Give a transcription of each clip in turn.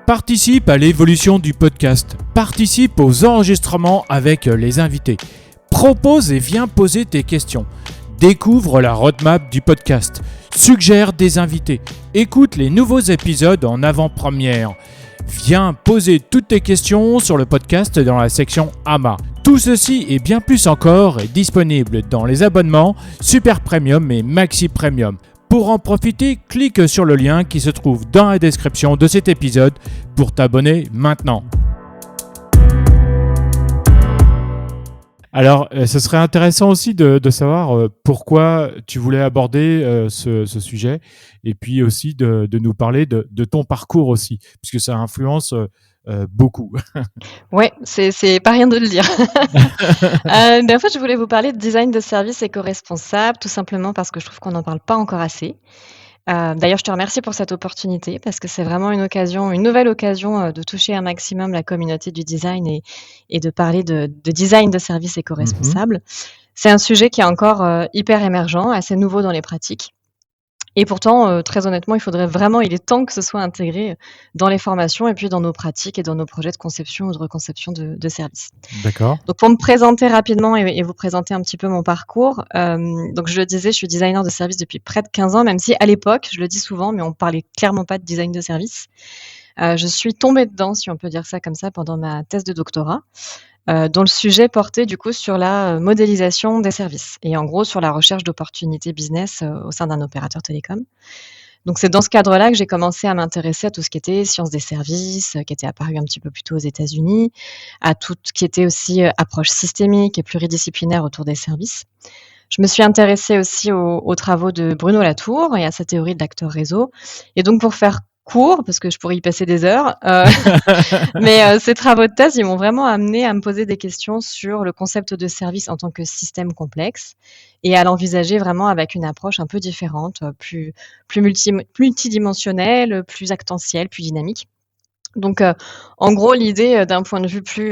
Participe à l'évolution du podcast. Participe aux enregistrements avec les invités. Propose et viens poser tes questions. Découvre la roadmap du podcast. Suggère des invités. Écoute les nouveaux épisodes en avant-première. Viens poser toutes tes questions sur le podcast dans la section AMA. Tout ceci et bien plus encore est disponible dans les abonnements Super Premium et Maxi Premium. Pour en profiter, clique sur le lien qui se trouve dans la description de cet épisode pour t'abonner maintenant. Alors, ce serait intéressant aussi de savoir pourquoi tu voulais aborder ce sujet et puis aussi de nous parler de ton parcours aussi, puisque ça influence beaucoup. Ouais, c'est pas rien de le dire. En fait, je voulais vous parler de design de service éco-responsable, tout simplement parce que je trouve qu'on n'en parle pas encore assez. D'ailleurs, je te remercie pour cette opportunité parce que c'est vraiment une nouvelle occasion, de toucher un maximum la communauté du design et de parler de design de service éco-responsable. C'est un sujet qui est encore, hyper émergent, assez nouveau dans les pratiques. Et pourtant, très honnêtement, il est temps que ce soit intégré dans les formations et puis dans nos pratiques et dans nos projets de conception ou de reconception de services. D'accord. Donc pour me présenter rapidement et vous présenter un petit peu mon parcours, donc je le disais, je suis designer de service depuis près de 15 ans, même si à l'époque, je le dis souvent, mais on parlait clairement pas de design de service. Je suis tombée dedans, si on peut dire ça comme ça, pendant ma thèse de doctorat, dont le sujet portait du coup sur la modélisation des services et en gros sur la recherche d'opportunités business, au sein d'un opérateur télécom. Donc c'est dans ce cadre-là que j'ai commencé à m'intéresser à tout ce qui était sciences des services, qui était apparu un petit peu plus tôt aux États-Unis, à tout ce qui était aussi, approche systémique et pluridisciplinaire autour des services. Je me suis intéressée aussi aux travaux de Bruno Latour et à sa théorie de l'acteur réseau. Et donc pour faire court, parce que je pourrais y passer des heures, mais ces travaux de thèse, ils m'ont vraiment amenée à me poser des questions sur le concept de service en tant que système complexe et à l'envisager vraiment avec une approche un peu différente, plus multidimensionnelle, plus actentielle, plus dynamique. Donc, en gros, l'idée, d'un point de vue plus,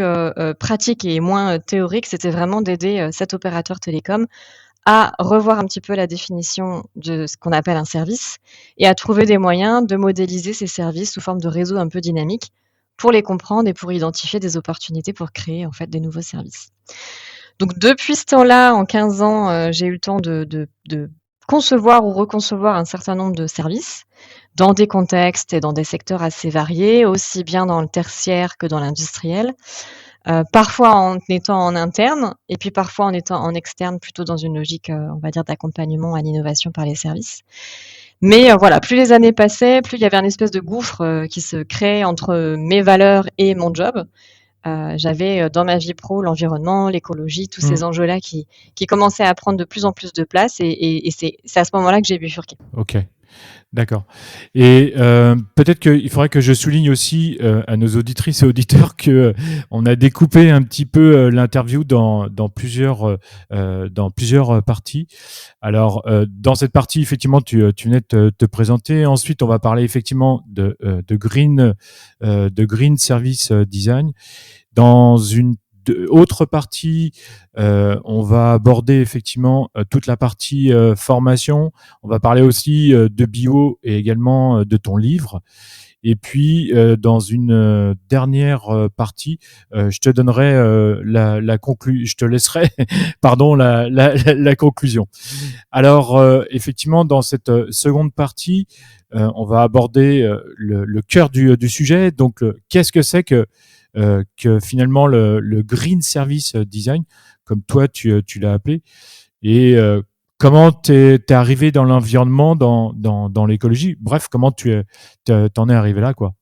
pratique et moins, théorique, c'était vraiment d'aider, cet opérateur télécom à revoir un petit peu la définition de ce qu'on appelle un service et à trouver des moyens de modéliser ces services sous forme de réseaux un peu dynamiques pour les comprendre et pour identifier des opportunités pour créer, en fait, des nouveaux services. Donc depuis ce temps-là, en 15 ans, j'ai eu le temps de concevoir ou reconcevoir un certain nombre de services dans des contextes et dans des secteurs assez variés, aussi bien dans le tertiaire que dans l'industriel. Parfois en étant en interne et puis parfois en étant en externe, plutôt dans une logique, on va dire d'accompagnement à l'innovation par les services. Mais voilà, plus les années passaient, plus il y avait un espèce de gouffre, qui se créait entre mes valeurs et mon job. J'avais, dans ma vie pro, l'environnement, l'écologie, tous ces enjeux-là qui commençaient à prendre de plus en plus de place et c'est à ce moment-là que j'ai bifurqué. Ok. D'accord. Et peut-être qu'il faudrait que je souligne aussi à nos auditrices et auditeurs que on a découpé un petit peu l'interview dans plusieurs parties. Alors dans cette partie, effectivement, tu venais de te présenter. Ensuite, on va parler effectivement de green service design. Dans une autre partie, on va aborder effectivement toute la partie formation. On va parler aussi de bio et également de ton livre. Et puis, dans une dernière partie, je te donnerai je te laisserai, pardon, la conclusion. Alors, effectivement, dans cette seconde partie, on va aborder le cœur du sujet. Donc, qu'est-ce que c'est que finalement le green service design, comme toi tu l'as appelé, et comment t'es arrivé dans l'environnement, dans l'écologie. Bref, comment t'en es arrivé là, quoi.